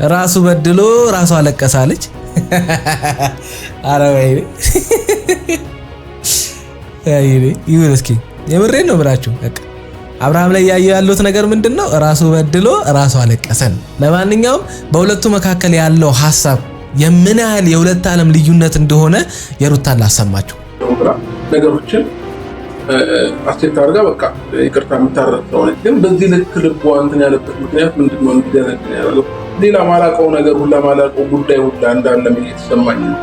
ራሱ በድሎ ራሱ አለቀሳለች። አረ ወይኔ ይሁን እስኪ የምሬን ነው ብላችሁ በቃ አብርሃም ላይ ያሉት ነገር ምንድነው? ራሱ በድሎ ራሱ አለቀሰን። ለማንኛውም በሁለቱ መካከል ያለው ሐሳብ የምን ያህል የሁለት ዓለም ልዩነት እንደሆነ የሩታን ላሰማችሁ። ነገሮችን አስቴት አድርጋ በቃ ይቅርታ የምታረቀው ግን በዚህ ልክ ልቧ እንትን ያለበት ምክንያት ምንድነው? እንዲደነግጥ ያደረገው ሌላ ማላቀው ነገር ሁላ ማላቀው ጉዳይ ሁላ እንዳለ እየተሰማኝ ነው።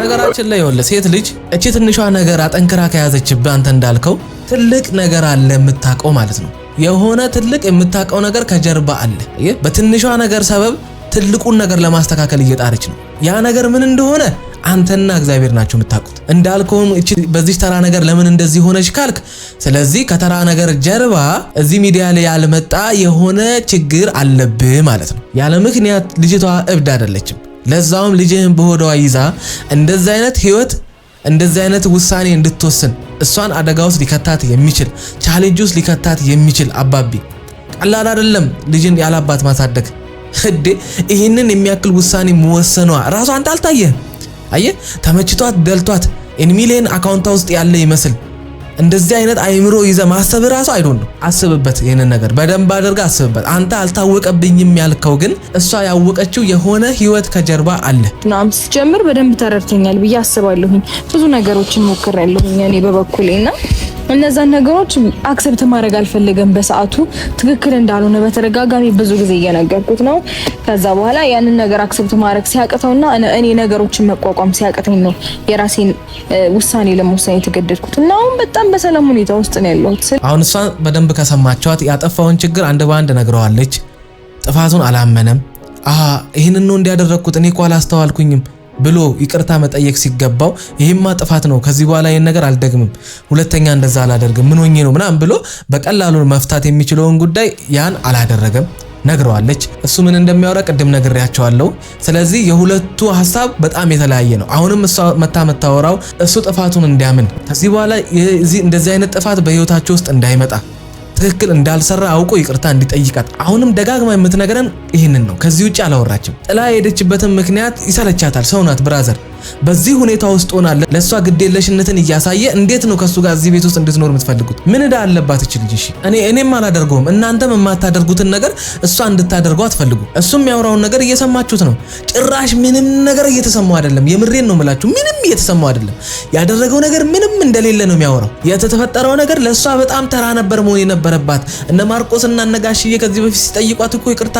ነገራችን ላይ ወለ ሴት ልጅ እቺ ትንሿ ነገር አጠንክራ ከያዘችብህ አንተ እንዳልከው ትልቅ ነገር አለ የምታቀው ማለት ነው። የሆነ ትልቅ የምታቀው ነገር ከጀርባ አለ። በትንሿ ነገር ሰበብ ትልቁን ነገር ለማስተካከል እየጣረች ነው። ያ ነገር ምን እንደሆነ አንተና እግዚአብሔር ናችሁ የምታውቁት። እንዳልከውም እቺ በዚህ ተራ ነገር ለምን እንደዚህ ሆነች ካልክ፣ ስለዚህ ከተራ ነገር ጀርባ እዚህ ሚዲያ ላይ ያልመጣ የሆነ ችግር አለብህ ማለት ነው። ያለ ምክንያት ልጅቷ እብድ አይደለችም። ለዛውም ልጅህን በሆዷ ይዛ እንደዚህ አይነት ህይወት እንደዚህ አይነት ውሳኔ እንድትወስን እሷን አደጋ ውስጥ ሊከታት የሚችል ቻሌንጅ ውስጥ ሊከታት የሚችል አባቢ ቀላል አይደለም። ልጅን ያላባት ማሳደግ እዴ ይሄንን የሚያክል ውሳኔ መወሰኗ ራሱ አንተ አልታየህም። አየህ ተመችቷት ደልቷት ኢንሚሊየን አካውንታ ውስጥ ያለ ይመስል እንደዚህ አይነት አይምሮ ይዘ ማሰብ ራሱ አይዶን ነው። አስብበት፣ ይሄንን ነገር በደንብ አድርጋ አስብበት። አንተ አልታወቀብኝም ያልከው ግን እሷ ያወቀችው የሆነ ህይወት ከጀርባ አለ። ናም ሲጀምር በደንብ ተረድተኛል ብዬ አስባለሁኝ። ብዙ ነገሮችን ሞክሬያለሁኝ እኔ በበኩሌና እነዛን ነገሮች አክሰፕት ማድረግ አልፈልግም። በሰዓቱ ትክክል እንዳልሆነ በተደጋጋሚ ብዙ ጊዜ እየነገርኩት ነው። ከዛ በኋላ ያንን ነገር አክሰፕት ማድረግ ሲያቅተውና እኔ ነገሮችን መቋቋም ሲያቅተኝ ነው የራሴን ውሳኔ ለመወሰን የተገደድኩት እና አሁን በጣም በሰላም ሁኔታ ውስጥ ነው ያለሁት። አሁን እሷ በደንብ ከሰማቻት ያጠፋውን ችግር አንድ በአንድ ነግረዋለች። ጥፋቱን አላመነም። ይሄንን ነው እንዲያደረኩት እኔ እኮ አላስተዋልኩኝም ብሎ ይቅርታ መጠየቅ ሲገባው ይሄማ ጥፋት ነው፣ ከዚህ በኋላ ይሄን ነገር አልደግምም፣ ሁለተኛ እንደዛ አላደርግም፣ ምን ሆኜ ነው ምናምን ብሎ በቀላሉ መፍታት የሚችለውን ጉዳይ ያን አላደረገም። ነግረዋለች። እሱ ምን እንደሚያወራ ቅድም ነግሬያቸዋለሁ። ስለዚህ የሁለቱ ሐሳብ በጣም የተለያየ ነው። አሁንም እሷ መታወራው እሱ ጥፋቱን እንዲያምን ከዚህ በኋላ እንደዚህ አይነት ጥፋት በህይወታቸው ውስጥ እንዳይመጣ ትክክል እንዳልሰራ አውቆ ይቅርታ እንዲጠይቃት አሁንም ደጋግማ የምትነግረን ይሄንን ነው። ከዚህ ውጪ አላወራችም። ጥላ ሄደችበትን ምክንያት ይሰለቻታል። ሰው ናት ብራዘር። በዚህ ሁኔታ ውስጥ ሆና ለሷ ግዴለሽነትን እያሳየ እንዴት ነው ከሱ ጋር እዚህ ቤት ውስጥ እንድትኖር የምትፈልጉት? ምን እዳ አለባት እቺ ልጅ? እሺ እኔም አላደርገውም። እናንተም የማታደርጉትን ነገር እሷ እንድታደርገው አትፈልጉ። እሱም ያወራውን ነገር እየሰማችሁት ነው። ጭራሽ ምንም ነገር እየተሰማው አይደለም። የምሬን ነው የምላችሁ፣ ምንም እየተሰማው አይደለም። ያደረገው ነገር ምንም እንደሌለ ነው የሚያወራው። የተፈጠረው ነገር ለሷ በጣም ተራ ነበር መሆን የነበረባት። እነ ማርቆስ እና እነ ጋሽዬ ከዚህ በፊት ሲጠይቋት እኮ ይቅርታ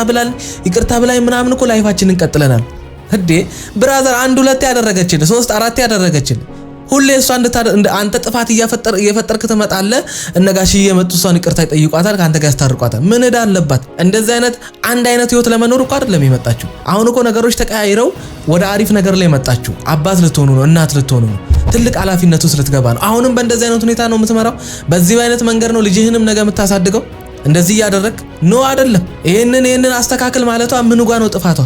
ብላኝ ምናምን እኮ ላይፋችንን ቀጥለናል። እንዴ ብራዘር፣ አንድ ሁለት ያደረገችል 3 4 ያደረገችል ሁሌ እሷ አንተ ጥፋት እየፈጠርክ ትመጣለህ። እነጋሽዬ የመጡ እሷን ይቅርታ ይጠይቋታል፣ ካንተ ጋር ያስታርቋታል። ምን እዳ አለባት? እንደዚህ አይነት አንድ አይነት ህይወት ለመኖር እኮ አይደለም የመጣችሁ። አሁን እኮ ነገሮች ተቀያይረው ወደ አሪፍ ነገር ላይ መጣችሁ። አባት ልትሆኑ ነው፣ እናት ልትሆኑ ነው፣ ትልቅ ኃላፊነት ውስጥ ልትገባ ነው። አሁንም በእንደዚህ አይነት ሁኔታ ነው የምትመራው። በዚህ አይነት መንገድ ነው ልጅህንም ነገ የምታሳድገው። እንደዚህ ያደረክ ነው አይደለም? ይሄንን አስተካክል ማለቷ ምን ጓ ነው ጥፋቷ?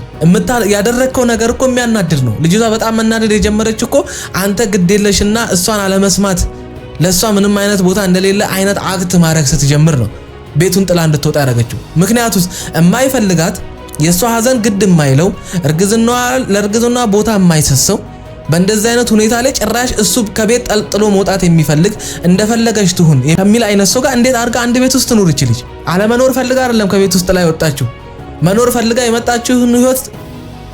ያደረከው ነገር እኮ የሚያናድድ ነው። ልጅቷ በጣም መናደድ የጀመረች እኮ አንተ ግዴለሽና እሷን አለመስማት ለሷ ምንም አይነት ቦታ እንደሌለ አይነት አክት ማድረግ ስትጀምር ነው ቤቱን ጥላ እንድትወጣ ያደረገችው። ምክንያቱስ የማይፈልጋት የሷ ሀዘን ግድ የማይለው ለእርግዝናዋ ቦታ የማይሰሰው በእንደዚህ አይነት ሁኔታ ላይ ጭራሽ እሱ ከቤት ጠልጥሎ መውጣት የሚፈልግ እንደፈለገች ትሁን የሚል አይነት ሰው ጋር እንዴት አድርጋ አንድ ቤት ውስጥ ትኑር ይችላል? አለመኖር ፈልጋ አይደለም ከቤት ውስጥ ላይ ወጣችሁ። መኖር ፈልጋ የመጣችሁን ህይወት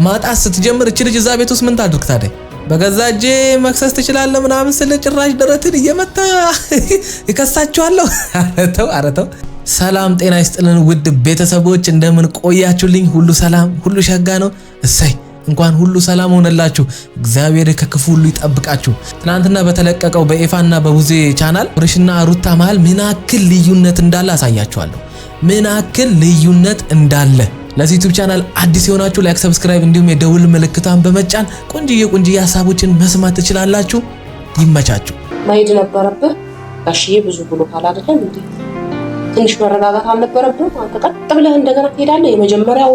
ማጣት ስትጀምር እቺ ልጅ እዛ ቤት ውስጥ ምን ታድርግ ታዲያ? በገዛ እጄ መክሰስ ትችላለህ ምናምን ስለ ጭራሽ ደረትን እየመታ ይከሳችኋለሁ። አረተው ሰላም ጤና ይስጥልን ውድ ቤተሰቦች፣ እንደምን ቆያችሁልኝ? ሁሉ ሰላም፣ ሁሉ ሸጋ ነው። እሰይ እንኳን ሁሉ ሰላም ሆነላችሁ። እግዚአብሔር ከክፉ ሁሉ ይጠብቃችሁ። ትናንትና በተለቀቀው በኤፋና በቡዜ ቻናል አብርሽና ሩታ መሃል ምን ያክል ልዩነት እንዳለ አሳያችኋለሁ። ምን ያክል ልዩነት እንዳለ ለዚህ ዩቲዩብ ቻናል አዲስ የሆናችሁ ላይክ፣ ሰብስክራይብ እንዲሁም የደውል ምልክቷን በመጫን ቆንጆዬ ሀሳቦችን መስማት ትችላላችሁ። ይመቻችሁ። ማይድ ነበረብህ ጋሽዬ ብዙ ብሎ ካላደረም እንዴ ትንሽ መረጋጋት አልነበረብህም? አንተ ቀጥ ብለህ እንደገና ትሄዳለህ። የመጀመሪያው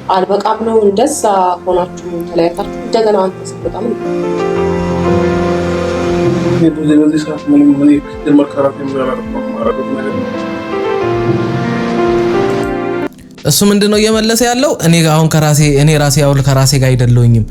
አልበቃም ነው እንደዛ ሆናችሁ ተለያይታችሁ እንደገና አንተ ስትመጣ ምን በዚህ ሰዓት ምን ይከተል መከራት የሚያደርገው ማለት ነው። እሱ ምንድነው እየመለሰ ያለው? እኔ ራሴ ያውል ከራሴ ጋር አይደለሁኝም፣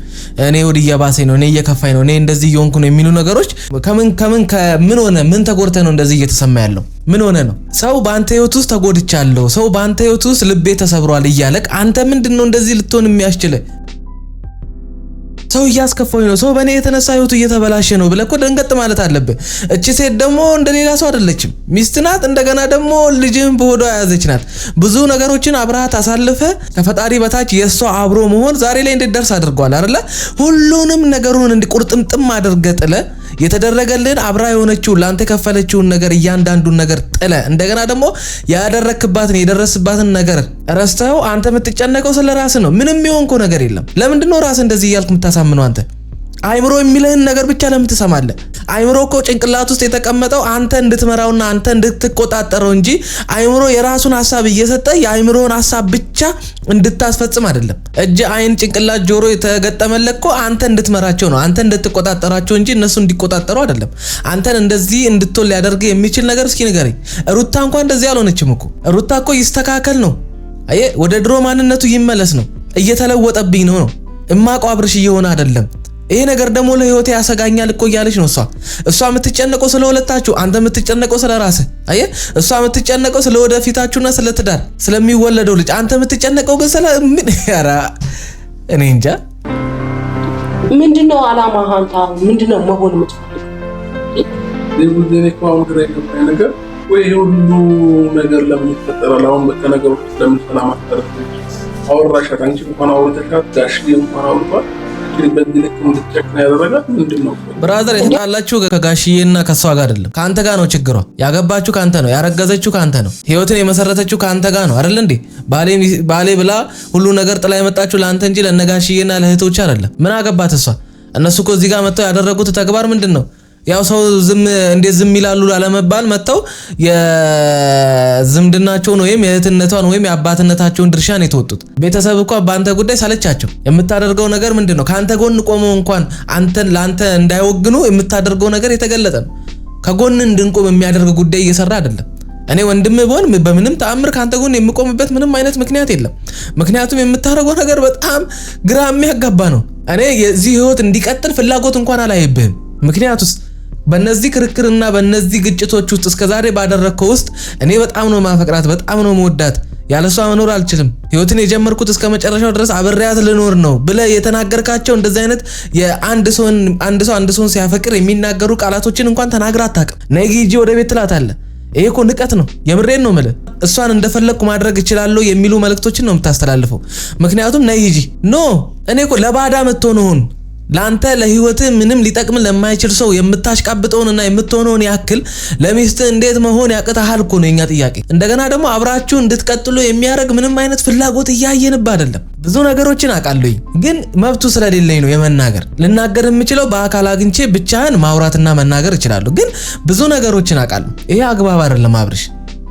እኔ ወድ እየባሰኝ ነው፣ እኔ እየከፋኝ ነው፣ እኔ እንደዚህ እየሆንኩ ነው የሚሉ ነገሮች ከምን ሆነ ምን ተጎድተ ነው እንደዚህ እየተሰማ ያለው? ምን ሆነ ነው? ሰው በአንተ ህይወት ውስጥ ተጎድቻለሁ፣ ሰው በአንተ ህይወት ውስጥ ልቤ ተሰብሯል እያለቅ አንተ ምንድነው እንደዚህ ልትሆን የሚያስችል? ሰው እያስከፋኝ ነው፣ ሰው በእኔ የተነሳ ህይወቱ እየተበላሸ ነው ብለህ እኮ ደንገጥ ማለት አለብህ። እቺ ሴት ደግሞ እንደሌላ ሰው አይደለችም፣ ሚስት ናት። እንደገና ደግሞ ልጅህን በሆዷ ያዘች ናት። ብዙ ነገሮችን አብረሃት አሳልፈ ከፈጣሪ በታች የሷ አብሮ መሆን ዛሬ ላይ እንድትደርስ አድርጓል አይደለ? ሁሉንም ነገሩን እንዲቁርጥምጥም አድርገህ ጥለ የተደረገልህን አብራ የሆነችውን ላንተ ከፈለችውን ነገር እያንዳንዱን ነገር ጥለ እንደገና ደግሞ ያደረክባትን የደረስባትን ነገር ረስተው አንተ የምትጨነቀው ስለራስህ ነው። ምንም የሆንከው ነገር የለም። ለምንድን ነው ራስህ እንደዚህ እያልክ የምታሳምነው? አንተ አይምሮ የሚልህን ነገር ብቻ ለምን ትሰማለህ? አይምሮ እኮ ጭንቅላት ውስጥ የተቀመጠው አንተ እንድትመራውና አንተ እንድትቆጣጠረው እንጂ አይምሮ የራሱን ሐሳብ እየሰጠ የአይምሮን ሐሳብ ብቻ እንድታስፈጽም አይደለም። እጅ፣ አይን፣ ጭንቅላት፣ ጆሮ የተገጠመልህ እኮ አንተ እንድትመራቸው ነው፣ አንተ እንድትቆጣጠራቸው እንጂ እነሱ እንዲቆጣጠሩ አይደለም። አንተን እንደዚህ እንድትሆን ሊያደርግ የሚችል ነገር እስኪ ንገረኝ። ሩታ እንኳን እንደዚህ አልሆነችም እኮ። ሩታ እኮ ይስተካከል ነው፣ አየህ፣ ወደ ድሮ ማንነቱ ይመለስ ነው። እየተለወጠብኝ ነው እማቀው አብርሽ እየሆነ አይደለም። ይሄ ነገር ደግሞ ለህይወቴ ያሰጋኛል እኮ እያለች ነው እሷ የምትጨነቀው ስለሁለታችሁ፣ አንተ የምትጨነቀው ስለራስህ። አየህ፣ እሷ የምትጨነቀው ስለወደፊታችሁና ስለትዳር ስለሚወለደው ልጅ፣ አንተ የምትጨነቀው ግን ምን ያራ እኔ እንጃ። ምንድነው አላማህ? አንተ ምንድነው መሆን የምትፈልገው? ነገር ወይ ሁሉ ነገር ለምን ይፈጠራል? አሁን በቃ ነገሮች ለምን ሰላም አታረፍ? አወራሻት፣ አንቺ እንኳን አውርተሻት፣ ጋሽዬ እንኳን አውርቷል። ብራዘር የተጣላችሁ ከጋሽዬና ከሷ ጋር አይደለም፣ ካንተ ጋር ነው ችግሯ። ያገባችሁ ካንተ ነው፣ ያረገዘችው ካንተ ነው፣ ህይወትን የመሰረተችው ካንተ ጋር ነው አይደል እንዴ? ባሌ ብላ ሁሉ ነገር ጥላ የመጣችሁ ላንተ እንጂ ለነጋሽዬና ለእህቶች አይደለም። ምን አገባት እሷ? እነሱ እኮ እዚህ ጋር መጥተው ያደረጉት ተግባር ምንድነው? ያው ሰው እንዴት ዝም ይላሉ ላለመባል መጥተው የዝምድናቸውን ወይም የእህትነቷን ወይም የአባትነታቸውን ድርሻ ነው የተወጡት። ቤተሰብ እንኳን በአንተ ጉዳይ ሰለቻቸው። የምታደርገው ነገር ምንድነው? ካንተ ጎን ቆመው እንኳን ላንተ እንዳይወግኑ የምታደርገው ነገር የተገለጠ ነው። ከጎን እንድንቆም የሚያደርግ ጉዳይ እየሰራ አይደለም። እኔ ወንድም ብሆን በምንም ተአምር ካንተ ጎን የምቆምበት ምንም አይነት ምክንያት የለም። ምክንያቱም የምታደርገው ነገር በጣም ግራ የሚያጋባ ነው። እኔ የዚህ ህይወት እንዲቀጥል ፍላጎት እንኳን አላየብህም። ምክንያቱስ በእነዚህ ክርክርና በእነዚህ ግጭቶች ውስጥ እስከዛሬ ባደረከው ውስጥ እኔ በጣም ነው ማፈቅራት፣ በጣም ነው መወዳት፣ ያለሷ መኖር አልችልም፣ ህይወትን የጀመርኩት እስከ መጨረሻው ድረስ አብሬያት ልኖር ነው ብለህ የተናገርካቸው እንደዚህ አይነት አንድ ሰውን ሲያፈቅር የሚናገሩ ቃላቶችን እንኳን ተናግራ አታውቅም። ነይ ሂጂ ወደ ቤት ትላታለህ። ይሄ እኮ ንቀት ነው። የምሬን ነው የምልህ። እሷን እንደፈለግኩ ማድረግ እችላለሁ የሚሉ መልእክቶችን ነው የምታስተላልፈው። ምክንያቱም ነይ ሂጂ እኔ እኮ ለባዳ መጥቶን ላንተ ለህይወት ምንም ሊጠቅም ለማይችል ሰው የምታሽቃብጠውንና የምትሆነውን ያክል ለሚስት እንዴት መሆን ያቅታሃል እኮ ነው የኛ ጥያቄ። እንደገና ደግሞ አብራችሁ እንድትቀጥሉ የሚያደርግ ምንም አይነት ፍላጎት እያየንብ አይደለም። ብዙ ነገሮችን አውቃለሁ፣ ግን መብቱ ስለሌለኝ ነው የመናገር። ልናገር የምችለው በአካል አግኝቼ ብቻህን ማውራትና መናገር እችላለሁ፣ ግን ብዙ ነገሮችን አውቃለሁ። ይሄ አግባብ አይደለም አብርሽ።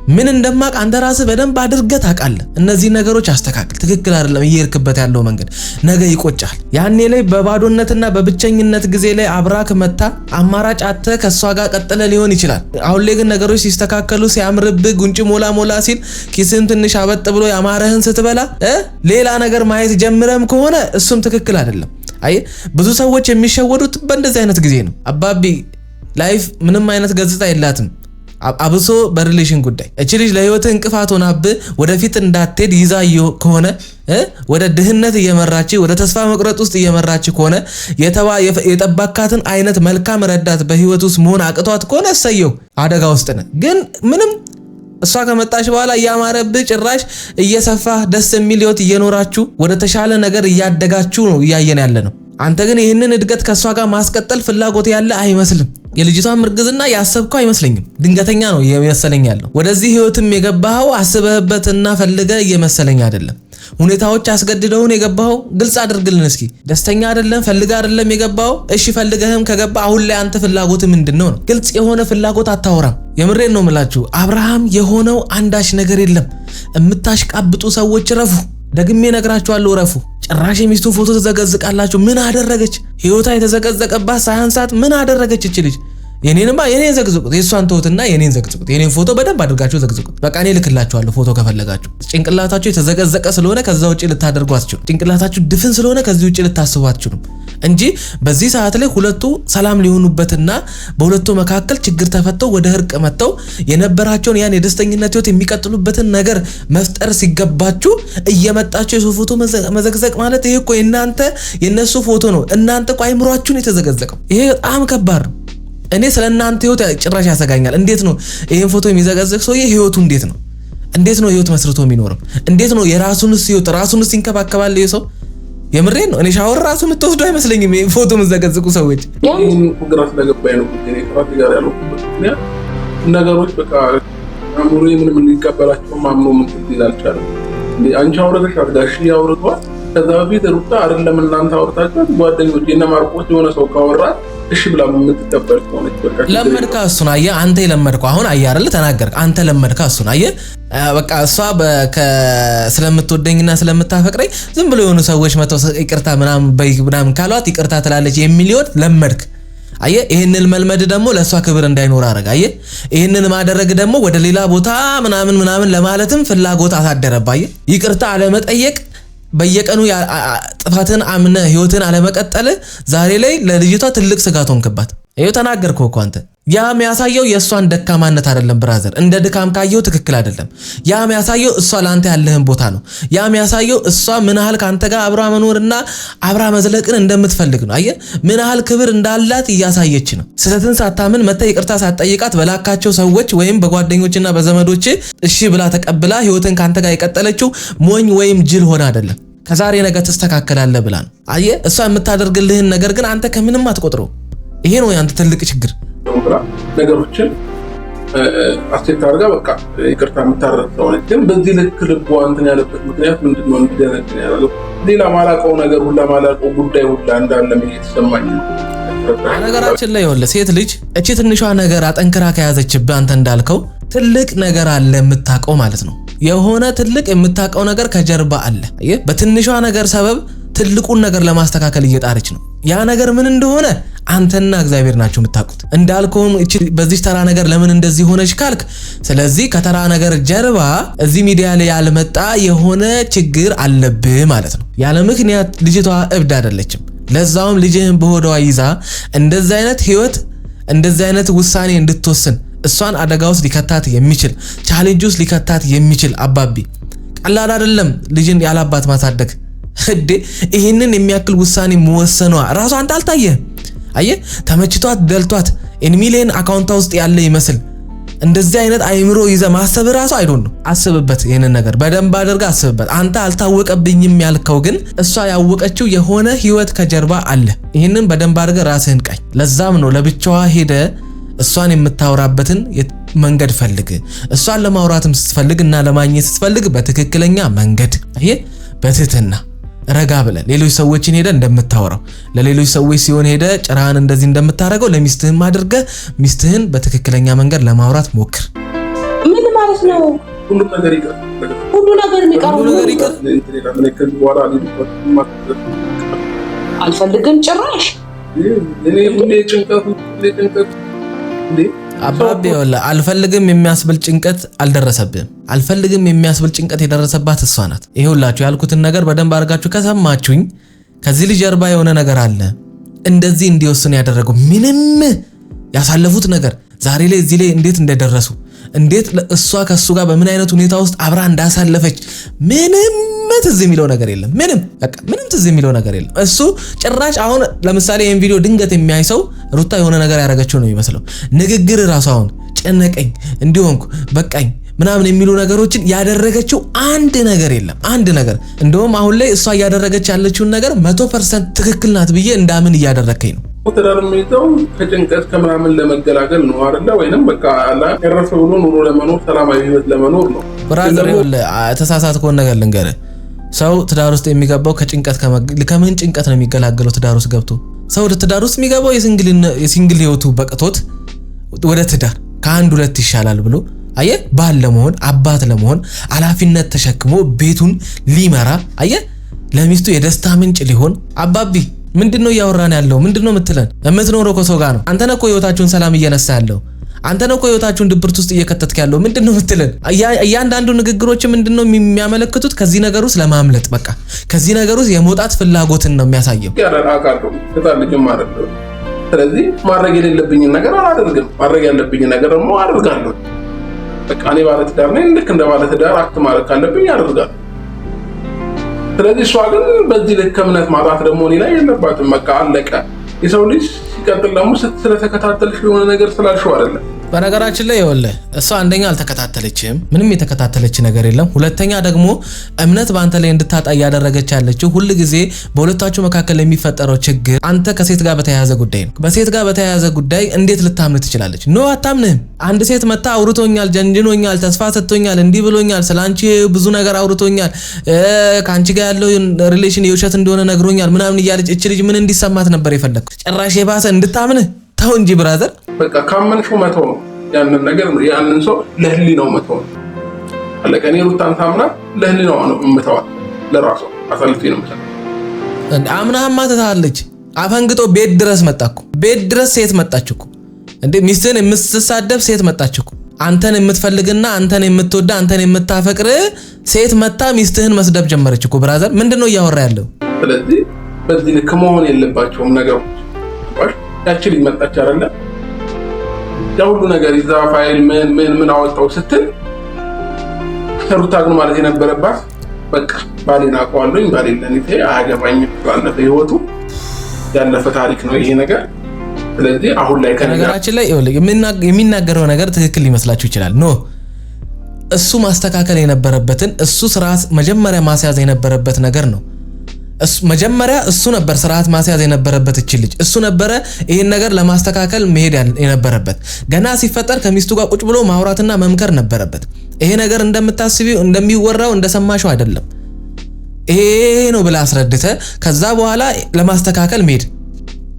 ምን እንደማቅ አንተ ራስህ በደንብ አድርገህ ታውቃለህ። እነዚህ ነገሮች አስተካክል። ትክክል አይደለም እየሄድክበት ያለው መንገድ፣ ነገ ይቆጫል። ያኔ ላይ በባዶነትና በብቸኝነት ጊዜ ላይ አብራክ መታ አማራጭ አጥተህ ከሷ ጋር ቀጥለ ሊሆን ይችላል። አሁን ላይ ግን ነገሮች ሲስተካከሉ ሲያምርብህ ጉንጭ ሞላ ሲል ኪስን ትንሽ አበጥ ብሎ ያማረህን ስትበላ ሌላ ነገር ማየት ጀምረም ከሆነ እሱም ትክክል አይደለም። አይ ብዙ ሰዎች የሚሸወዱት በእንደዚህ አይነት ጊዜ ነው። አባቢ ላይፍ ምንም አይነት ገጽታ የላትም። አብሶ በሪሌሽን ጉዳይ እቺ ልጅ ለህይወት እንቅፋት ሆናብህ ወደፊት እንዳትሄድ ይዛዮ ከሆነ ወደ ድህነት እየመራች ወደ ተስፋ መቁረጥ ውስጥ እየመራች ከሆነ የጠባካትን አይነት መልካም ረዳት በህይወት ውስጥ መሆን አቅቷት ከሆነ እሰየው፣ አደጋ ውስጥ ነህ። ግን ምንም እሷ ከመጣች በኋላ እያማረብህ ጭራሽ እየሰፋ ደስ የሚል ህይወት እየኖራችሁ ወደ ተሻለ ነገር እያደጋችሁ ነው እያየን ያለ ነው። አንተ ግን ይህንን እድገት ከሷ ጋር ማስቀጠል ፍላጎት ያለ አይመስልም። የልጅቷን ምርግዝና ያሰብከው አይመስለኝም። ድንገተኛ ነው እየመሰለኝ ያለው። ወደዚህ ህይወትም የገባኸው አስበህበትና ፈልገህ እየመሰለኝ አይደለም። ሁኔታዎች አስገድደውን የገባኸው። ግልጽ አድርግልን እስኪ። ደስተኛ አይደለም ፈልገህ አይደለም የገባኸው። እሺ ፈልገህም ከገባ አሁን ላይ አንተ ፍላጎት ምንድነው ነው? ግልጽ የሆነ ፍላጎት አታወራም። የምሬን ነው የምላችሁ። አብርሃም የሆነው አንዳች ነገር የለም። የምታሽቃብጡ ሰዎች ረፉ። ደግሜ ነግራችኋለሁ፣ ረፉ። ጭራሽ የሚስቱን ፎቶ ተዘገዝቃላችሁ። ምን አደረገች? ህይወታ የተዘቀዘቀባት ሳያንሳት ምን አደረገች እቺ ልጅ? የኔን ዘግዝቁት፣ የሷን ተውትና የኔን ዘግዝቁት። የኔን ፎቶ በደንብ አድርጋችሁ ዘግዝቁት። በቃ እኔ ልክላችኋለሁ ፎቶ ከፈለጋችሁ። ጭንቅላታችሁ የተዘቀዘቀ ስለሆነ ከዛ ውጪ ልታደርጉ አትችሉም። ጭንቅላታችሁ ድፍን ስለሆነ ከዚህ ውጪ ልታስቡ አትችሉም እንጂ በዚህ ሰዓት ላይ ሁለቱ ሰላም ሊሆኑበትና በሁለቱ መካከል ችግር ተፈተው ወደ እርቅ መጥተው የነበራቸውን ያን የደስተኝነት ህይወት የሚቀጥሉበትን ነገር መፍጠር ሲገባችሁ እየመጣችሁ የሱ ፎቶ መዘግዘቅ ማለት ይሄ እኮ የነሱ ፎቶ ነው። እናንተ እኮ አይምሯችሁን የተዘገዘቀው። ይሄ በጣም ከባድ ነው። እኔ ስለናንተ ህይወት ጭራሽ ያሰጋኛል። እንዴት ነው ይሄን ፎቶ የሚዘገዘቅ ሰውዬ ህይወቱ እንዴት ነው ህይወት መስርቶ የሚኖረው? እንዴት ነው የራሱንስ ህይወት ራሱንስ ይንከባከባል ይሄ ሰው? የምሬን ነው። እኔ ሻወር ራሱ የምትወስዱ አይመስለኝም ይሄን ፎቶ የምዘገዝቁ ሰዎች። ይሄን ፕሮግራም ስለገባኝ ነው እኔ ከራሴ ጋር ያለው ነገሮች በቃ አሙሪ ምንም እንዲቀበላቸው ማምኖ ምን ይላልቻል። አንቺ አውረደሽ አድጋሽ ያውርቷል። ከዛ በፊት ሩታ አይደለም እናንተ አውርታችሁ ጓደኞች የነ ማርቆስ የሆነ ሰው ካወራ እሺ ብላ የምትቀበል ሆነች። በቃ ለመድካ እሱን አየህ አንተ የለመድከው አሁን አየህ አይደል ተናገርክ። አንተ ለመድካ እሱን አየህ በቃ እሷ ስለምትወደኝና ስለምታፈቅረኝ ዝም ብሎ የሆኑ ሰዎች መተው ይቅርታ ምናምን ካሏት ይቅርታ ትላለች የሚሊዮን ለመድክ። አየህ ይሄንን መልመድ ደግሞ ለሷ ክብር እንዳይኖር አረጋ። አየህ ይሄንን ማድረግ ደግሞ ወደ ሌላ ቦታ ምናምን ለማለትም ፍላጎት አሳደረባ። አየህ ይቅርታ አለመጠየቅ በየቀኑ ጥፋትን አምነ ህይወትን አለመቀጠል ዛሬ ላይ ለልጅቷ ትልቅ ስጋት ሆንክባት። ይሄው ተናገርከው እኮ አንተ። ያ የሚያሳየው የሷን ደካማነት አይደለም ብራዘር፣ እንደ ድካም ካየው ትክክል አይደለም። ያ የሚያሳየው እሷ ላንተ ያለህን ቦታ ነው። ያ የሚያሳየው እሷ ምን ያህል ካንተ ጋር አብራ መኖርና አብራ መዝለቅን እንደምትፈልግ ነው። አየህ ምን ያህል ክብር እንዳላት እያሳየች ነው። ስህተትን ሳታምን መታ ይቅርታ ሳትጠይቃት በላካቸው ሰዎች ወይም በጓደኞችና በዘመዶች እሺ ብላ ተቀብላ ህይወትን ካንተ ጋር የቀጠለችው ሞኝ ወይም ጅል ሆነ አይደለም። ከዛሬ ነገ ተስተካከላለህ ብላ ነው። አየህ እሷ የምታደርግልህን ነገር ግን አንተ ከምንም አትቆጥረው። ይሄ ነው ያንተ ትልቅ ችግር። ነገሮችን አስቴት አድርጋ በቃ ይቅርታ የምታረቀው ነው። ግን በዚህ ልክ ልቧ እንትን ያለበት ምክንያት ምንድነው? እንዲደነግጥ ያደረገው ሌላ ማላቀው ነገር ሁላ ማላቀው ጉዳይ ሁላ እንዳለ እየተሰማኝ ነው። ነገራችን ላይ ይኸውልህ ሴት ልጅ እቺ ትንሿ ነገር አጠንክራ ከያዘችብህ አንተ እንዳልከው ትልቅ ነገር አለ የምታቀው ማለት ነው። የሆነ ትልቅ የምታቀው ነገር ከጀርባ አለ። በትንሿ ነገር ሰበብ ትልቁን ነገር ለማስተካከል እየጣረች ነው። ያ ነገር ምን እንደሆነ አንተና እግዚአብሔር ናችሁ የምታውቁት። እንዳልከውም እቺ በዚህ ተራ ነገር ለምን እንደዚህ ሆነች ካልክ፣ ስለዚህ ከተራ ነገር ጀርባ እዚህ ሚዲያ ላይ ያልመጣ የሆነ ችግር አለብህ ማለት ነው። ያለ ምክንያት ልጅቷ እብድ አይደለችም። ለዛውም ልጅህን በሆዷ ይዛ እንደዚህ አይነት ህይወት እንደዚህ አይነት ውሳኔ እንድትወስን እሷን አደጋ ውስጥ ሊከታት የሚችል ቻሌንጅ ውስጥ ሊከታት የሚችል አባቢ ቀላል አይደለም። ልጅን ያላባት ማሳደግ እዴ ይሄንን የሚያክል ውሳኔ መወሰኗ ራሷ አንተ አልታየህም። አየህ ተመችቷት ደልቷት ኢንሚሊየን አካውንታ ውስጥ ያለ ይመስል እንደዚህ አይነት አይምሮ ይዘ ማሰብ ራሱ አይዶን ነው። አስብበት፣ ይሄንን ነገር በደንብ አድርጋ አስብበት። አንተ አልታወቀብኝም ያልከው ግን እሷ ያወቀችው የሆነ ህይወት ከጀርባ አለ። ይሄንን በደንብ አድርጋ ራስህን ቃኝ። ለዛም ነው ለብቻዋ ሄደ እሷን የምታወራበትን መንገድ ፈልግ። እሷን ለማውራትም ስትፈልግ እና ለማግኘት ስትፈልግ በትክክለኛ መንገድ አየህ በትህትና ረጋ ብለ ሌሎች ሰዎችን ሄደ እንደምታወራው ለሌሎች ሰዎች ሲሆን ሄደ ጭራህን እንደዚህ እንደምታረገው ለሚስትህም አድርገ ሚስትህን በትክክለኛ መንገድ ለማውራት ሞክር። ምን ማለት ነው? ሁሉ ነገር ይቀር አልፈልግም ጭራሽ አባቢ ወላ አልፈልግም የሚያስብል ጭንቀት አልደረሰብህም። አልፈልግም የሚያስብል ጭንቀት የደረሰባት እሷ ናት። ይሄውላችሁ ያልኩትን ነገር በደንብ አድርጋችሁ ከሰማችሁኝ ከዚህ ልጅ ጀርባ የሆነ ነገር አለ። እንደዚህ እንዲወስን ያደረገው ምንም ያሳለፉት ነገር ዛሬ ላይ እዚህ ላይ እንዴት እንደደረሱ እንዴት እሷ ከሱ ጋር በምን አይነት ሁኔታ ውስጥ አብራ እንዳሳለፈች ምንም ትዝ የሚለው ነገር የለም። ምንም ትዝ የሚለው ነገር የለም። እሱ ጭራሽ አሁን ለምሳሌ ይሄን ቪዲዮ ድንገት የሚያይ ሰው ሩታ የሆነ ነገር ያደረገችው ነው የሚመስለው። ንግግር ራሱ አሁን ጨነቀኝ እንዲሆንኩ በቃኝ ምናምን የሚሉ ነገሮችን ያደረገችው አንድ ነገር የለም። አንድ ነገር እንደውም አሁን ላይ እሷ እያደረገች ያለችውን ነገር 100% ትክክል ናት ብዬ እንዳምን እያደረከኝ ነው። ተዳርመይተው ከጭንቀት ከምናምን ለመገላገል ነው አይደለ? ወይንም በቃ አላ ያረፈ ብሎ ኑሮ ለመኖር ሰላማዊ ህይወት ለመኖር ነው። ብራዘር ተሳሳትከው ነገር ልንገርህ፣ ሰው ትዳር ውስጥ የሚገባው ከጭንቀት ከምን ጭንቀት ነው የሚገላገለው? ትዳር ውስጥ ገብቶ ሰው ወደ ትዳር ውስጥ የሚገባው የሲንግል ህይወቱ በቅቶት ወደ ትዳር ከአንድ ሁለት ይሻላል ብሎ አየህ ባል ለመሆን አባት ለመሆን ኃላፊነት ተሸክሞ ቤቱን ሊመራ አየህ ለሚስቱ የደስታ ምንጭ ሊሆን አባቢ ምንድነው እያወራን ያለው? ምንድነው የምትለን? የምትኖረው ከሰው ጋር ነው። አንተ ነህ እኮ ህይወታችሁን ሰላም እየነሳ ያለው። አንተ ነህ እኮ ህይወታችሁን ድብርት ውስጥ እየከተትክ ያለው። ምንድነው የምትለን? እያንዳንዱ ንግግሮች ምንድነው የሚያመለክቱት? ከዚህ ነገር ውስጥ ለማምለጥ በቃ ከዚህ ነገር ውስጥ የመውጣት ፍላጎትን ነው የሚያሳየው። ስለዚህ ማድረግ የሌለብኝን ነገር አላደርግም፣ ማድረግ ያለብኝን ነገር ደግሞ አደርጋለሁ። በቃ እኔ ባለትዳር ነኝ፣ ልክ እንደ ባለትዳር አክት ማድረግ ካለብኝ አደርጋለሁ። ስለዚህ እሷ ግን በዚህ ልክ እምነት ማጣት ደግሞ እኔ ላይ የለባትም። በቃ አለቀ። የሰው ልጅ ሲቀጥል ደግሞ ስለተከታተልሽ የሆነ ነገር ስላልሽው አይደለም። በነገራችን ላይ ይኸውልህ እሷ አንደኛ አልተከታተለችም፣ ምንም የተከታተለች ነገር የለም። ሁለተኛ ደግሞ እምነት በአንተ ላይ እንድታጣ እያደረገች ያለችው ሁል ጊዜ በሁለታችሁ መካከል የሚፈጠረው ችግር አንተ ከሴት ጋር በተያያዘ ጉዳይ ነው። በሴት ጋር በተያያዘ ጉዳይ እንዴት ልታምን ትችላለች? ኖ አታምንህም። አንድ ሴት መታ አውርቶኛል፣ ጀንጅኖኛል፣ ተስፋ ሰጥቶኛል፣ እንዲህ ብሎኛል፣ ስላንቺ ብዙ ነገር አውርቶኛል፣ ከአንቺ ጋር ያለው ሪሌሽን የውሸት እንደሆነ ነግሮኛል ምናምን እያለች እቺ ልጅ ምን እንዲሰማት ነበር የፈለግኩት? ጭራሽ የባሰ እንድታምንህ። ተው እንጂ ብራዘር። በቃ ካመንሽው መተው ነው ያንን ነገር፣ ያንን ሰው ለህሊናው መተው ነው። አለቀ። እኔ ሩታን ታምናት ለህሊናው ነው የምተዋት፣ ለራሷ አሳልፌ ነው የምሰጣት። አምናህማ ትታለች። አፈንግጦ ቤት ድረስ መጣኩ። ቤት ድረስ ሴት መጣች እኮ እንዴ! ሚስትህን የምትሳደብ ሴት መጣች እኮ። አንተን የምትፈልግና አንተን የምትወዳ አንተን የምታፈቅር ሴት መጣ ሚስትህን መስደብ ጀመረች እኮ። ብራዘር ምንድነው እያወራ ያለው? ስለዚህ በዚህ ልክ መሆን የለባቸውም ነገሮች። ያቺ ልጅ መጣች አይደለ? ያ ሁሉ ነገር ይዛ ፋይል ምን አወጣው ስትል ሩታ ግን ማለት የነበረባት በቃ ባሌን አውቀዋለሁኝ፣ ባሌን ለኔ አያገባኝም፣ ባለፈ ህይወቱ ያለፈ ታሪክ ነው ይሄ ነገር። ስለዚህ አሁን ላይ ከነገራችን ላይ የሚናገረው ነገር ትክክል ሊመስላችሁ ይችላል። ኖ እሱ ማስተካከል የነበረበትን እሱ ስርዓት መጀመሪያ ማስያዝ የነበረበት ነገር ነው። መጀመሪያ እሱ ነበር ስርዓት ማስያዝ የነበረበት። እቺ ልጅ እሱ ነበረ ይሄን ነገር ለማስተካከል መሄድ የነበረበት። ገና ሲፈጠር ከሚስቱ ጋር ቁጭ ብሎ ማውራትና መምከር ነበረበት። ይሄ ነገር እንደምታስቢው እንደሚወራው እንደሰማሽው አይደለም፣ ይሄ ነው ብላ አስረድተ ከዛ በኋላ ለማስተካከል መሄድ።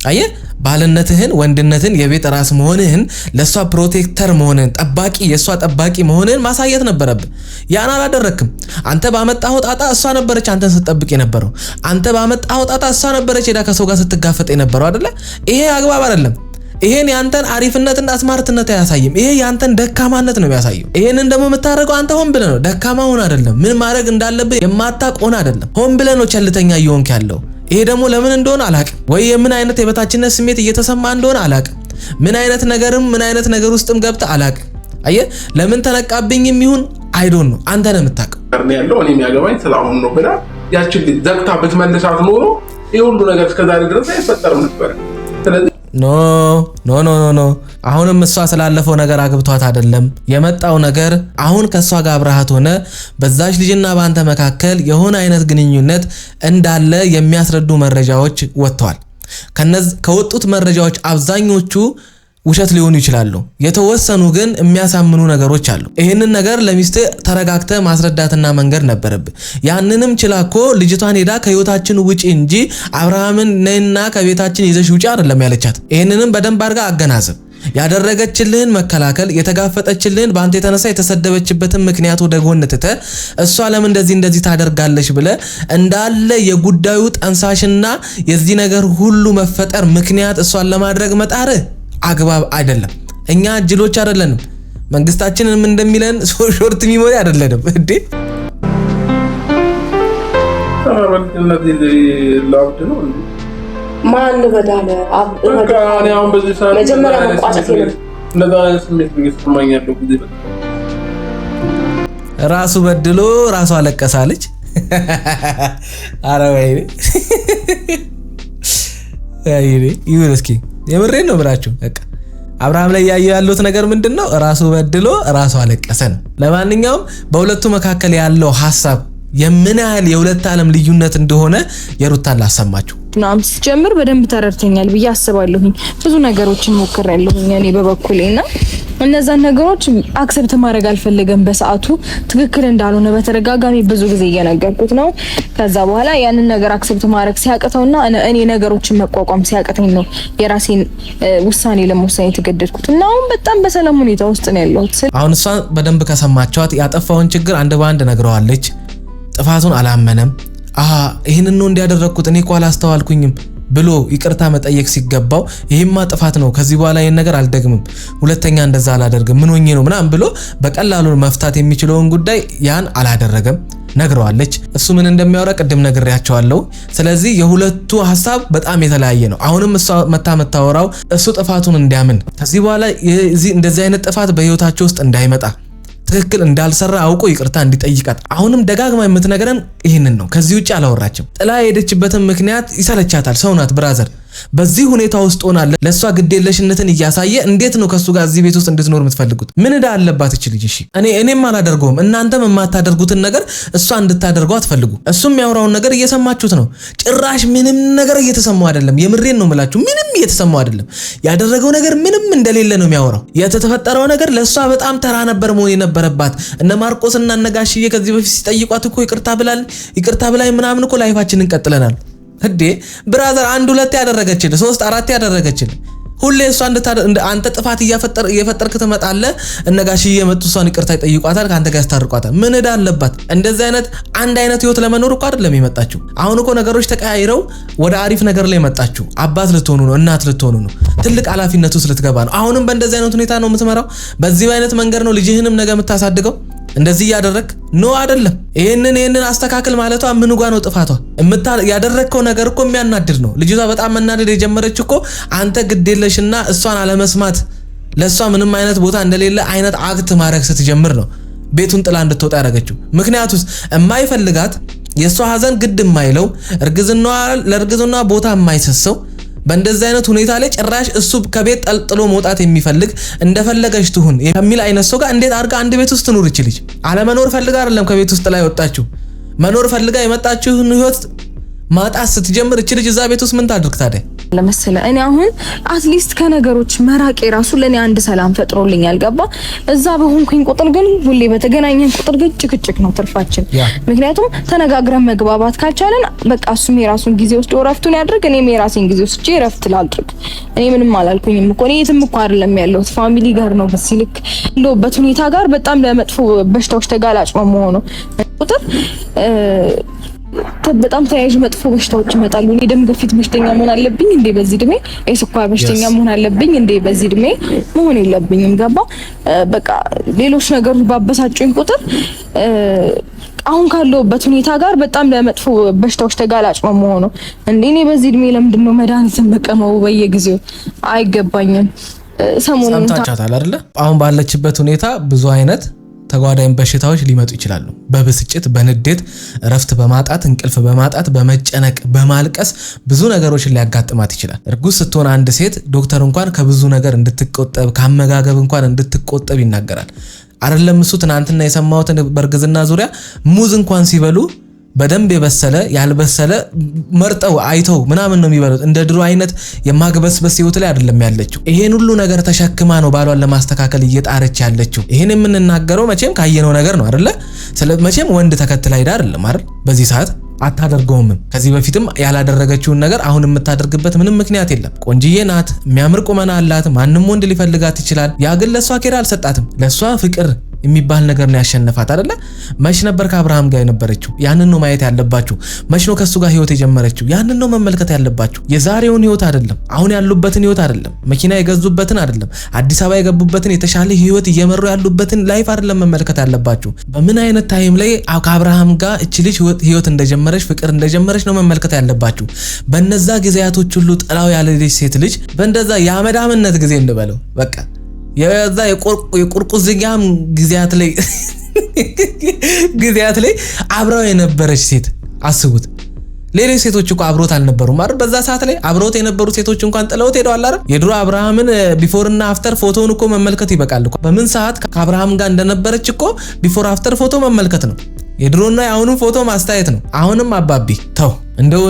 አየ ባልነትህን፣ ወንድነትን፣ የቤት ራስ መሆንህን፣ ለሷ ፕሮቴክተር መሆንህን፣ ጠባቂ የሷ ጠባቂ መሆንህን ማሳየት ነበረብህ። ያን አላደረክም። አንተ ባመጣኸው ጣጣ እሷ ነበረች አንተን ስትጠብቅ የነበረው። አንተ ባመጣኸው ጣጣ እሷ ነበረች ሄዳ ከሰው ጋር ስትጋፈጥ የነበረው አይደለ? ይሄ አግባብ አይደለም። ይሄን ያንተን አሪፍነትና ስማርትነት አያሳይም። ይሄ ያንተን ደካማነት ነው የሚያሳየው። ይሄንን ደግሞ የምታደርገው አንተ ሆን ብለህ ነው። ደካማ ሆን አይደለም። ምን ማድረግ እንዳለብህ የማታውቅ ሆን አይደለም። ሆን ብለህ ነው ቸልተኛ እየሆንክ ያለው። ይሄ ደግሞ ለምን እንደሆነ አላቅም። ወይ የምን አይነት የበታችነት ስሜት እየተሰማ እንደሆነ አላቅም። ምን አይነት ነገር ውስጥም ገብተህ አላቅም። አየህ ለምን ተነቃብኝም ይሁን አይዶን ነው አንተ ነህ የምታውቀው። ያለው እኔ የሚያገባኝ ስላሁን ነው ብላ ያችን ዘግታ ብትመልሳት ኖሮ ይሄ ሁሉ ነገር እስከዛሬ ድረስ አይፈጠርም ነበር። ስለዚህ ኖ አሁንም እሷ ስላለፈው ነገር አግብቷት አይደለም የመጣው ነገር። አሁን ከሷ ጋር አብረሃት ሆነ በዛች ልጅና በአንተ መካከል የሆነ አይነት ግንኙነት እንዳለ የሚያስረዱ መረጃዎች ወጥተዋል። ከወጡት መረጃዎች አብዛኞቹ ውሸት ሊሆኑ ይችላሉ። የተወሰኑ ግን የሚያሳምኑ ነገሮች አሉ። ይሄንን ነገር ለሚስት ተረጋግተ ማስረዳትና መንገር ነበረብህ። ያንንም ችላኮ ልጅቷን ሄዳ ከህይወታችን ውጪ እንጂ አብርሃምን ነይና ከቤታችን ይዘሽ ውጪ አይደለም ያለቻት። ይሄንንም በደንብ አድርጋ አገናዘብ። ያደረገችልህን መከላከል፣ የተጋፈጠችልህን በአንተ የተነሳ የተሰደበችበትን ምክንያት ወደ ጎን ትተህ እሷ ለምን እንደዚህ ታደርጋለች ብለህ እንዳለ የጉዳዩ ጠንሳሽና የዚህ ነገር ሁሉ መፈጠር ምክንያት እሷን ለማድረግ መጣርህ አግባብ አይደለም። እኛ ጅሎች አይደለንም። መንግስታችንም እንደሚለን ሾርት ሚሞሪ አይደለንም እንዴ። ማን በዳለ አሁን በዚህ ሰዓት መጀመሪያ መቋጨት ራሱ በድሎ ራሱ አለቀሳለች። አረ ወይኔ ይሁን እስኪ የምሬን ነው ብላችሁ በቃ አብርሃም ላይ ያሉት ነገር ምንድነው? ራሱ በድሎ ራሱ አለቀሰ ነው። ለማንኛውም በሁለቱ መካከል ያለው ሐሳብ የምን ያህል የሁለት ዓለም ልዩነት እንደሆነ የሩታን ላሰማችሁ። ናም ሲጀምር በደንብ ተረድተኛል ብዬ አስባለሁኝ። ብዙ ነገሮችን ሞክሬያለሁኝ እኔ በበኩሌና እነዛን ነገሮች አክሰፕት ማድረግ አልፈልገም። በሰዓቱ ትክክል እንዳልሆነ በተደጋጋሚ ብዙ ጊዜ እየነገርኩት ነው። ከዛ በኋላ ያንን ነገር አክሰፕት ማድረግ ሲያቅተውና እኔ ነገሮችን መቋቋም ሲያቅተኝ ነው የራሴን ውሳኔ ለመወሰን የተገደድኩት እና አሁን በጣም በሰላም ሁኔታ ውስጥ ነው ያለሁት። አሁን እሷ በደንብ ከሰማቻት ያጠፋውን ችግር አንድ በአንድ ነግረዋለች። ጥፋቱን አላመነም። ይሄንን ነው እንዲያደረኩት እኔ እኮ አላስተዋልኩኝም ብሎ ይቅርታ መጠየቅ ሲገባው ይሄማ ጥፋት ነው ከዚህ በኋላ ይሄን ነገር አልደግምም ሁለተኛ እንደዛ አላደርግም ምን ሆኜ ነው ምናምን ብሎ በቀላሉ መፍታት የሚችለውን ጉዳይ ያን አላደረገም ነግረዋለች እሱ ምን እንደሚያወራ ቀደም ነግሬያቸዋለሁ ስለዚህ የሁለቱ ሐሳብ በጣም የተለያየ ነው አሁንም እሱ መታወራው እሱ ጥፋቱን እንዲያምን ከዚህ በኋላ እንደዚህ አይነት ጥፋት በህይወታቸው ውስጥ እንዳይመጣ ትክክል እንዳልሰራ አውቆ ይቅርታ እንዲጠይቃት አሁንም ደጋግማ የምትነገረን ይሄንን ነው ከዚህ ውጪ አላወራችም ጥላ ሄደችበትን ምክንያት ይሰለቻታል ሰውናት ብራዘር በዚህ ሁኔታ ውስጥ ሆና ለሷ ግዴለሽነትን እያሳየ እንዴት ነው ከሱ ጋር እዚህ ቤት ውስጥ እንድትኖር የምትፈልጉት ምን እዳ አለባት እቺ ልጅ እሺ እኔም አላደርገውም እናንተም የማታደርጉትን ነገር እሷ እንድታደርገው አትፈልጉ እሱም ያወራውን ነገር እየሰማችሁት ነው ጭራሽ ምንም ነገር እየተሰማው አይደለም የምሬን ነው የምላችሁ ምንም እየተሰማው አይደለም ያደረገው ነገር ምንም እንደሌለ ነው የሚያወራው የተፈጠረው ነገር ለሷ በጣም ተራ ነበር መሆን የነበረባት እነ ማርቆስና እነ ጋሽዬ ከዚህ በፊት ሲጠይቋት እኮ ይቅርታ ብላኝ ምናምን እኮ ላይፋችንን ቀጥለናል እንዴ ብራዘር 1 2 ያደረገችል 3 4 ያደረገችል ሁሌ እሷ አንተ ጥፋት እየፈጠርክ ትመጣለህ እነጋሽዬ የመጡ እሷን ይቅርታ ይጠይቋታል ካንተ ጋር ያስታርቋታል ምን እዳ አለባት እንደዚህ አይነት አንድ አይነት ህይወት ለመኖር እኮ አይደለም የመጣችሁ አሁን እኮ ነገሮች ተቀያይረው ወደ አሪፍ ነገር ላይ መጣችሁ አባት ልትሆኑ ነው እናት ልትሆኑ ነው ትልቅ ኃላፊነት ውስጥ ልትገባ ነው አሁንም በእንደዚህ አይነት ሁኔታ ነው የምትመራው በዚህ አይነት መንገድ ነው ልጅህንም ነገ የምታሳድገው እንደዚህ ያደረክ ነው አይደለም ይሄንን አስተካክል ማለቷ ምን ጋር ነው ጥፋቷ ያደረከው ነገር እኮ የሚያናድድ ነው ልጅቷ በጣም መናደድ የጀመረች እኮ አንተ ግዴለሽና እሷን አለመስማት ለሷ ምንም አይነት ቦታ እንደሌለ አይነት አክት ማድረግ ስትጀምር ነው ቤቱን ጥላ እንድትወጣ ያደረገችው ምክንያቱስ የማይፈልጋት የሷ ሀዘን ግድ የማይለው ለእርግዝና ቦታ የማይሰሰው በእንደዚህ አይነት ሁኔታ ላይ ጭራሽ እሱ ከቤት ጠልጥሎ መውጣት የሚፈልግ እንደፈለገች ትሁን የሚል አይነት ሰው ጋር እንዴት አርጋ አንድ ቤት ውስጥ ትኑር ይችላል አለመኖር ፈልጋ አይደለም ከቤት ውስጥ ላይ ወጣችሁ መኖር ፈልጋ የመጣችሁን ህይወት ማጣት ስትጀምር እቺ ልጅ እዛ ቤት ውስጥ ምን ታድርግ ታዲያ ለምሳሌ እኔ አሁን አትሊስት ከነገሮች መራቄ ራሱ ለኔ አንድ ሰላም ፈጥሮልኛል ገባ እዛ በሆንኩኝ ቁጥር ግን ሁሌ በተገናኘን ቁጥር ግን ጭቅጭቅ ነው ትርፋችን ምክንያቱም ተነጋግረን መግባባት ካልቻለን በቃ እሱም የራሱን ጊዜ ወስዶ ረፍቱን ያድርግ እኔም የራሴን ጊዜ ወስጄ ረፍት ላድርግ እኔ ምንም አላልኩኝም እኮ እኔ የትም እኮ አይደለም ያለሁት ፋሚሊ ጋር ነው በሲልክ ለበት ሁኔታ ጋር በጣም ለመጥፎ በሽታዎች ተጋላጭ ነው መሆኑ ቁጥር በጣም ተያይዥ መጥፎ በሽታዎች ይመጣሉ እኔ ደም ግፊት በሽተኛ መሆን አለብኝ እንዴ በዚህ እድሜ የስኳር በሽተኛ መሆን አለብኝ እንዴ በዚህ እድሜ መሆን የለብኝም ገባ በቃ ሌሎች ነገሮች ባበሳጩኝ ቁጥር አሁን ካለውበት ሁኔታ ጋር በጣም ለመጥፎ በሽታዎች ተጋላጭ ነው መሆኑ እንዴ እኔ በዚህ እድሜ ለምንድነው መድኃኒትን መቀመው በየጊዜው አይገባኝም ሰሞኑን ሰምታችኋል አይደለ አሁን ባለችበት ሁኔታ ብዙ አይነት ተጓዳኝ በሽታዎች ሊመጡ ይችላሉ በብስጭት በንዴት ረፍት በማጣት እንቅልፍ በማጣት በመጨነቅ በማልቀስ ብዙ ነገሮችን ሊያጋጥማት ይችላል እርጉዝ ስትሆን አንድ ሴት ዶክተር እንኳን ከብዙ ነገር እንድትቆጠብ ካመጋገብ እንኳን እንድትቆጠብ ይናገራል አይደለም እሱ ትናንትና የሰማሁት በርግዝና ዙሪያ ሙዝ እንኳን ሲበሉ በደንብ የበሰለ ያልበሰለ መርጠው አይተው ምናምን ነው የሚበሉት እንደ ድሮ አይነት የማግበስበስ ህይወት ላይ አይደለም ያለችው ይሄን ሁሉ ነገር ተሸክማ ነው ባሏን ለማስተካከል እየጣረች ያለችው ይሄን የምንናገረው መቼም ካየነው ነገር ነው አይደለ መቼም ወንድ ተከትላ ሄዳ አይደለም አይደል በዚህ ሰዓት አታደርገውም ከዚህ በፊትም ያላደረገችውን ነገር አሁን የምታደርግበት ምንም ምክንያት የለም ቆንጂዬ ናት የሚያምር ቁመና አላት ማንንም ወንድ ሊፈልጋት ይችላል ያ ግን ለሷ ኬራ አልሰጣትም ለሷ ፍቅር የሚባል ነገር ነው ያሸነፋት አይደለ መች ነበር ከአብርሃም ጋር የነበረችው ያንን ነው ማየት ያለባችሁ መች ነው ከሱ ጋር ህይወት የጀመረችው ያንን ነው መመልከት ያለባችሁ የዛሬውን ህይወት አይደለም አሁን ያሉበትን ህይወት አይደለም መኪና የገዙበትን አይደለም አዲስ አበባ የገቡበትን የተሻለ ህይወት እየመሩ ያሉበትን ላይፍ አይደለም መመልከት ያለባችሁ በምን አይነት ታይም ላይ ከአብርሃም ጋር እቺ ልጅ ህይወት እንደጀመረች ፍቅር እንደጀመረች ነው መመልከት ያለባችሁ በነዛ ጊዜያቶች ሁሉ ጥላው ያለች ሴት ልጅ በእንደዛ ያመዳምነት ጊዜ እንበለው በቃ የዛ የቁርቁዝኛም ጊዜያት ላይ አብራው የነበረች ሴት አስቡት ሌሎች ሴቶች እኮ አብሮት አልነበሩም አይደል በዛ ሰዓት ላይ አብሮት የነበሩ ሴቶች እንኳን ጥለውት ሄደዋል አይደል የድሮ አብርሃምን ቢፎር እና አፍተር ፎቶውን እኮ መመልከት ይበቃል እኮ በምን ሰዓት ከአብርሃም ጋር እንደነበረች እኮ ቢፎር አፍተር ፎቶ መመልከት ነው የድሮና የአሁኑን ፎቶ ማስተያየት ነው አሁንም አባቢ ተው እንደው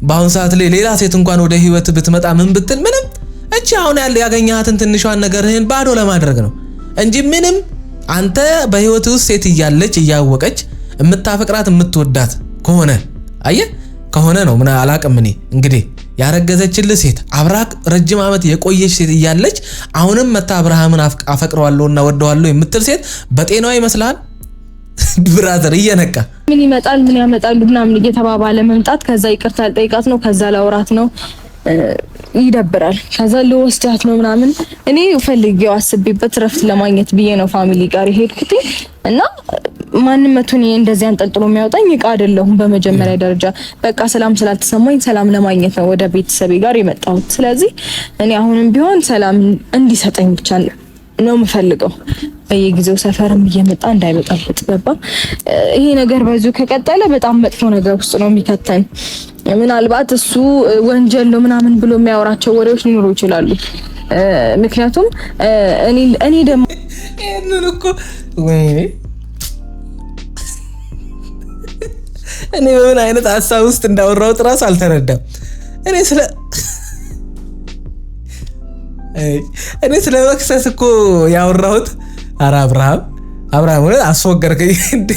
በአሁን ሰዓት ላይ ሌላ ሴት እንኳን ወደ ህይወት ብትመጣ ምን ብትል ምንም እቺ አሁን ያገኛትን ትንሿን ነገርህን ባዶ ለማድረግ ነው እንጂ ምንም አንተ በህይወት ውስጥ ሴት እያለች እያወቀች የምታፈቅራት የምትወዳት ከሆነ ነው ምን አላቅም እኔ እንግዲህ ያረገዘችልህ ሴት አብራክ ረጅም ዓመት የቆየች ሴት እያለች አሁንም መታ አብርሃምን አፈቅረዋለሁና ወደዋለሁ የምትል ሴት በጤናዋ ይመስላል ብራዘር እየነቃ ምን ይመጣል ምን ያመጣሉ ምናምን እየተባባለ መምጣት ከዛ ይቅርታ ልጠይቃት ነው ከዛ ላውራት ነው ይደብራል። ከዛ ልወስዳት ነው ምናምን እኔ ፈልጌው አስቤበት ረፍት ለማግኘት ብዬ ነው ፋሚሊ ጋር ሄድኩት እና ማንንም መቱን እንደዚህ አንጠልጥሎ የሚያወጣኝ እቃ አይደለሁም። በመጀመሪያ ደረጃ በቃ ሰላም ስላልተሰማኝ ሰላም ለማግኘት ነው ወደ ቤተሰቤ ጋር የመጣሁት። ስለዚህ እኔ አሁንም ቢሆን ሰላም እንዲሰጠኝ ብቻ ነው የምፈልገው። በየጊዜው ሰፈርም እየመጣ እንዳይበጣበት ገባ። ይሄ ነገር በዚሁ ከቀጠለ በጣም መጥፎ ነገር ውስጥ ነው የሚከተን። ምናልባት እሱ ወንጀል ነው ምናምን ብሎ የሚያወራቸው ወሬዎች ሊኖሩ ይችላሉ። ምክንያቱም እኔ ደግሞ እኔን እኮ ወይኔ እኔ በምን አይነት ሀሳብ ውስጥ እንዳወራሁት እራሱ አልተረዳም። እኔ ስለ መክሰስ እኮ ያወራሁት ኧረ አብርሃም ወለ አስፎገርከኝ እንዴ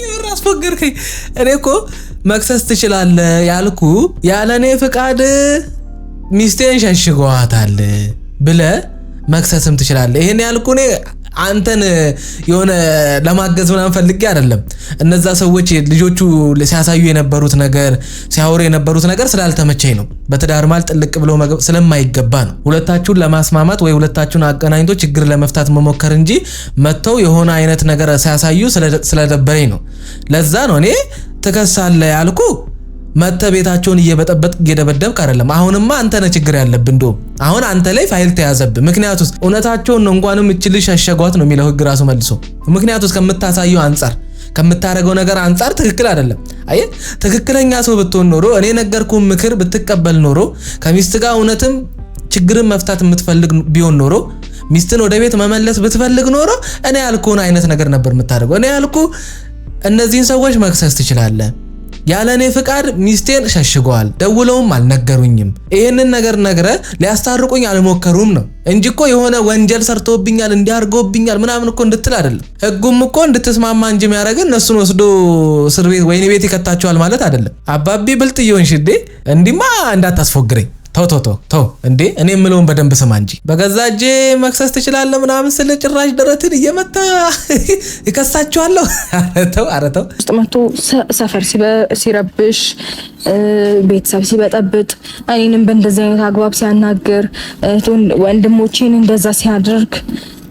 ይወራ አስፎገርከኝ። እኔ እኮ መክሰስ ትችላለህ ያልኩ ያለኔ ፍቃድ ሚስቴን ሸሽጓታል ብለህ መክሰስም ትችላለህ ይሄን ያልኩ እኔ አንተን የሆነ ለማገዝ ምናምን ፈልጌ አይደለም። እነዛ ሰዎች ልጆቹ ሲያሳዩ የነበሩት ነገር ሲያወሩ የነበሩት ነገር ስላልተመቸኝ ነው። በትዳር ማል ጥልቅ ብሎ ስለማይገባ ነው። ሁለታችሁን ለማስማማት ወይ ሁለታችሁን አገናኝቶ ችግር ለመፍታት መሞከር እንጂ መተው የሆነ አይነት ነገር ሲያሳዩ ስለደበረኝ ነው። ለዛ ነው እኔ ትከሳለህ ያልኩ መተ ቤታቸውን እየበጠበጥ እየደበደብክ አይደለም። አሁንማ አንተ ነህ ችግር ያለብህ። እንደው አሁን አንተ ላይ ፋይል ተያዘብህ። ምክንያቱስ እውነታቸውን ነው እንኳንም እችልሽ አሸጓት ነው የሚለው ህግ ራሱ መልሶ። ምክንያቱስ ከምታሳየው አንፃር ከምታረገው ነገር አንፃር ትክክል አይደለም። አየ ትክክለኛ ሰው ብትሆን ኖሮ እኔ ነገርኩህ ምክር ብትቀበል ኖሮ ከሚስት ጋር እውነትም ችግርን መፍታት የምትፈልግ ቢሆን ኖሮ ሚስትን ወደ ቤት መመለስ ብትፈልግ ኖሮ እኔ ያልኩህን አይነት ነገር ነበር የምታደርገው። እኔ ያልኩህ እነዚህን ሰዎች መክሰስ ትችላለህ ያለኔ ፍቃድ ሚስቴን ሸሽጓል ደውለውም አልነገሩኝም ይሄንን ነገር ነግረ ሊያስታርቁኝ አልሞከሩም ነው እንጂ እኮ የሆነ ወንጀል ሰርተውብኛል እንዲያርገውብኛል ምናምን እኮ እንድትል አይደለም። ህጉም እኮ እንድትስማማ እንጂ የሚያደርግ እነሱን ወስዶ እስር ቤት ወይኔ ቤት ይከታቸዋል ማለት አይደለም። አባቢ ብልጥ ይሆንሽ እንዴ እንዲማ እንዳታስፎግረኝ ተው እንዴ እኔ የምለውን በደንብ ስማ እንጂ በገዛ እጄ መክሰስ ትችላለህ ምናምን ስለ ጭራሽ ደረትን እየመታ ይከሳቸዋለሁ። አረተው ውስጥ መጥቶ ሰፈር ሲረብሽ ቤተሰብ ሲበጠብጥ እኔንም በእንደዚህ አይነት አግባብ ሲያናግር ወንድሞቼን እንደዛ ሲያደርግ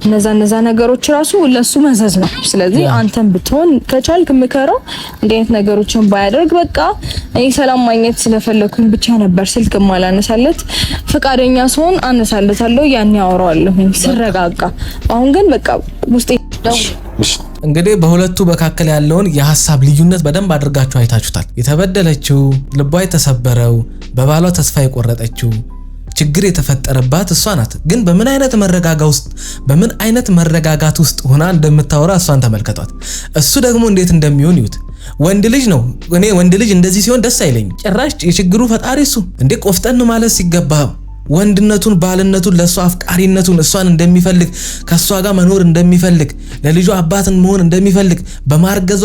እነዛ ነገሮች ራሱ ለሱ መዘዝ ነው። ስለዚህ አንተም ብትሆን ከቻልክ ምከረው እንደ አይነት ነገሮችን ባያደርግ። በቃ እኔ ሰላም ማግኘት ስለፈለኩኝ ብቻ ነበር ስልክ ማላነሳለት። ፍቃደኛ ሲሆን አነሳለታለሁ ያን ያወራዋለሁ ስረጋጋ። አሁን ግን በቃ ውስጤ እንግዲህ በሁለቱ መካከል ያለውን የሐሳብ ልዩነት በደንብ አድርጋችሁ አይታችሁታል። የተበደለችው ልቧ የተሰበረው በባሏ ተስፋ የቆረጠችው ችግር የተፈጠረባት እሷ ናት። ግን በምን አይነት መረጋጋት ውስጥ ሆና እንደምታወራ እሷን ተመልከቷት። እሱ ደግሞ እንዴት እንደሚሆን ይዩት። ወንድ ልጅ ነው። እኔ ወንድ ልጅ እንደዚህ ሲሆን ደስ አይለኝም። ጭራሽ የችግሩ ፈጣሪ እሱ እንዴ ቆፍጠን ማለት ሲገባ ወንድነቱን ባልነቱን ለሷ አፍቃሪነቱን እሷን እንደሚፈልግ ከሷ ጋር መኖር እንደሚፈልግ ለልጇ አባትን መሆን እንደሚፈልግ በማርገዟ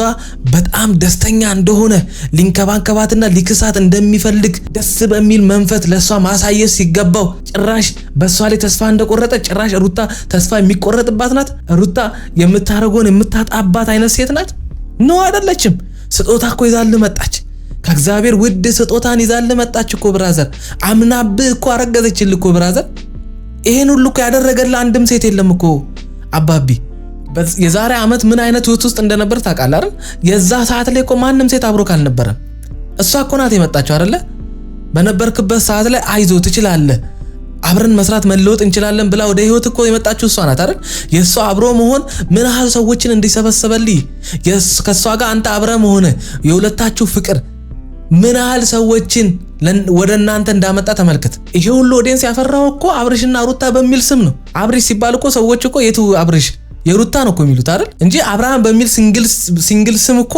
በጣም ደስተኛ እንደሆነ ሊንከባከባትና ሊክሳት እንደሚፈልግ ደስ በሚል መንፈስ ለሷ ማሳየት ሲገባው ጭራሽ በሷ ላይ ተስፋ እንደቆረጠ ጭራሽ ሩታ ተስፋ የሚቆረጥባት ናት። ሩታ የምታረገውን የምታጣባት አይነት ሴት ናት ነው አይደለችም? ስጦታ እኮ ይዛል መጣች። ከእግዚአብሔር ውድ ስጦታን ይዛል መጣች እኮ ብራዘር። አምናብህ እኮ አረገዘችልህ እኮ ብራዘር። ይሄን ሁሉ እኮ ያደረገልህ አንድም ሴት የለም እኮ አባቢ። የዛሬ ዓመት ምን አይነት ህይወት ውስጥ እንደነበር ታውቃለህ አይደል? የዛ ሰዓት ላይ እኮ ማንም ሴት አብሮክ አልነበረም። እሷ እኮ ናት የመጣችው አይደለ? በነበርክበት ሰዓት ላይ አይዞ ትችላለህ አብረን መስራት መለወጥ እንችላለን ብላ ወደ ህይወት እኮ የመጣችው እሷ ናት አይደል? የሷ አብሮ መሆን ምን ያህል ሰዎችን እንዲሰበሰበልኝ ከሷ ጋር አንተ አብረ መሆን የሁለታችሁ ፍቅር ምን ያህል ሰዎችን ወደ እናንተ እንዳመጣ ተመልከት። ይሄ ሁሉ ኦዲየንስ ያፈራው እኮ አብርሽና ሩታ በሚል ስም ነው። አብርሽ ሲባል እኮ ሰዎች እኮ የቱ አብርሽ የሩታ ነው እኮ የሚሉት አይደል እንጂ አብርሃም በሚል ሲንግል ስም እኮ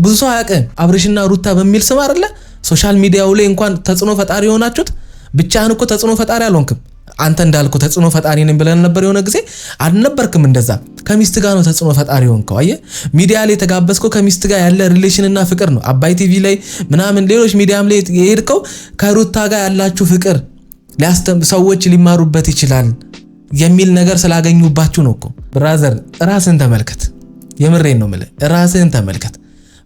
ብዙ ሰው አያውቅም። አብርሽና ሩታ በሚል ስም አይደለ ሶሻል ሚዲያው ላይ እንኳን ተጽዕኖ ፈጣሪ ሆናችሁት። ብቻህን እኮ ተጽዕኖ ፈጣሪ አልሆንክም። አንተ እንዳልኩ ተጽዕኖ ፈጣሪ ነኝ ብለን ነበር የሆነ ጊዜ አልነበርክም። እንደዛ ከሚስት ጋር ነው ተጽዕኖ ፈጣሪ ሆንከው። አየህ ሚዲያ ላይ ተጋበዝከው ከሚስት ጋር ያለ ሪሌሽን እና ፍቅር ነው። አባይ ቲቪ ላይ ምናምን ሌሎች ሚዲያም ላይ የሄድከው ከሩታ ጋር ያላችሁ ፍቅር ሰዎች ሊማሩበት ይችላል የሚል ነገር ስላገኙባችሁ ነው እኮ። ብራዘር ራስን ተመልከት። የምሬን ነው የምልህ። ራስን ተመልከት።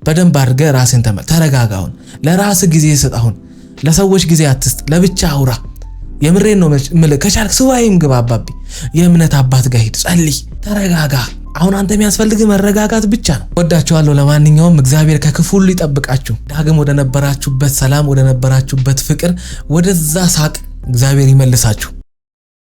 በደንብ አድርገህ ራስን ተመልከት። ተረጋጋውን። ለራስ ጊዜ ስጥ። አሁን ለሰዎች ጊዜ አትስጥ። ለብቻ አውራ። የምሬን ነው የምልህ። ከቻልክ ሱባኤም ግባ። አባቢ የእምነት አባት ጋር ሂድ፣ ጸልይ፣ ተረጋጋ። አሁን አንተ የሚያስፈልግ መረጋጋት ብቻ ነው። ወዳችኋለሁ። ለማንኛውም እግዚአብሔር ከክፉ ሁሉ ይጠብቃችሁ። ዳግም ወደ ነበራችሁበት ሰላም፣ ወደ ነበራችሁበት ፍቅር፣ ወደዛ ሳቅ እግዚአብሔር ይመልሳችሁ።